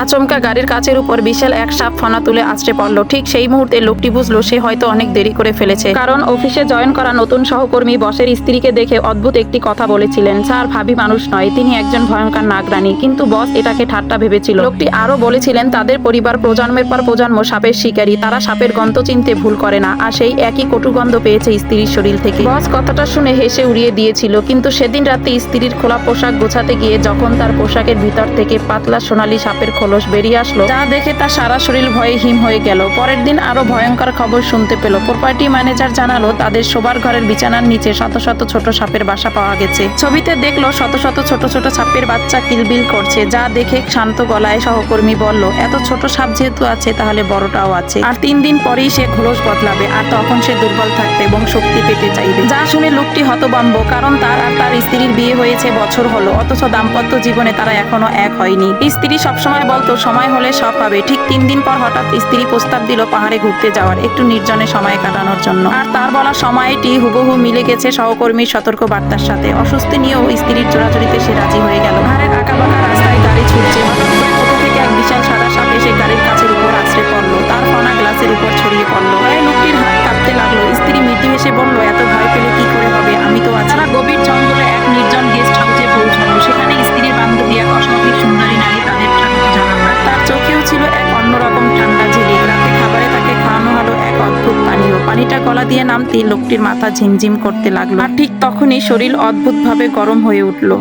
আচমকা গাড়ির কাচের উপর বিশাল এক সাপ ফনা তুলে আছড়ে পড়লো। ঠিক সেই মুহূর্তে লোকটি বুঝলো সে হয়তো অনেক দেরি করে ফেলেছে, কারণ অফিসে জয়েন করা নতুন সহকর্মী বসের স্ত্রীকে দেখে অদ্ভুত একটি কথা বলেছিলেন, স্যার ভাবি মানুষ নয়, তিনি একজন ভয়ঙ্কর নাগরানী। কিন্তু বস এটাকে ঠাট্টা ভেবেছিল। লোকটি আরো বলেছিলেন তাদের পরিবার প্রজন্মের পর প্রজন্ম সাপের শিকারী, তারা সাপের গন্ধ চিনতে ভুল করে না, আর সেই একই কটু গন্ধ পেয়েছে স্ত্রীর শরীর থেকে। বস কথাটা শুনে হেসে উড়িয়ে দিয়েছিল, কিন্তু সেদিন রাতে স্ত্রীর খোলা পোশাক গোছাতে গিয়ে যখন তার পোশাকের ভিতর থেকে পাতলা সোনালী সাপের খোলস বেরিয়ে আসলো, যা দেখে তার সারা শরীর ভয়ে হিম হয়ে গেল। পরের দিন আরো ভয়ঙ্কর খবর শুনতে পেল। প্রপার্টি ম্যানেজার জানালো তাদের শোবার ঘরের বিছানার নিচে শত শত ছোট সাপের বাসা পাওয়া গেছে। ছবিতে দেখলো শত শত ছোট ছোট সাপের বাচ্চা কিলবিল করছে, যা দেখে শান্ত গলায় সহকর্মী বলল, এত ছোট সাপ যেহেতু আছে তাহলে বড়টাও আছে, আর 3 দিন পরেই সে খোলস বদলাবে, আর তখন সে দুর্বল থাকবে এবং শক্তি পেতে চাইবে। যা শুনে লোকটি হতভম্ব, কারণ তার আর তার স্ত্রীর বিয়ে হয়েছে বছর হলো, অথচ দাম্পত্য জীবনে তারা এখনো এক হয়নি। স্ত্রী সবসময় বলতো সময় হলে সব হবে। ঠিক 3 দিন পর হঠাৎ স্ত্রী প্রস্তাব দিল পাহাড়ে ঘুরতে যাওয়ার, একটু নির্জনে সময় কাটানোর জন্য। আর তার বলা সময়টি হুবহু মিলে গেছে সহকর্মীর সতর্ক বার্তার সাথে। অস্বস্তি নিয়েও স্ত্রীর জোরাজুরিতে সে রাজি হয়ে গেল। পাহাড়ের আঁকাবাঁকা রাস্তায় গাড়ি ছুটছে, হঠাৎ করে কোথা থেকে এক বিশাল সাদা সাপ এসে গাড়ির কাছের উপর আছড়ে পড়লো, তার ফনা গ্লাসের উপর ছড়িয়ে পড়লো। ভয়ে লোকটির হাত কাঁপতে লাগলো। স্ত্রী মৃদু হেসে বলল, এত ভয় পেলে কি করে হবে, আমি তো আছি। তারা গভীর জঙ্গলে এক নির্জন গেস্ট হাউসে পৌঁছালো। সেখানে স্ত্রীর বান্ধবী এক অস্বাভাবিক সুন্দরী নারী তাদের স্বাগত জানালো। তার চোখেও ছিল এক অন্যরকম ঠান্ডা ঝিলিক। রাতে খাবারে তাকে খাওয়ানো হলো এক অদ্ভুত পানীয়। পানিটা গলা দিয়ে নামতেই লোকটির মাথা ঝিমঝিম করতে লাগলো, আর ঠিক তখনই শরীর অদ্ভুতভাবে গরম হয়ে উঠলো।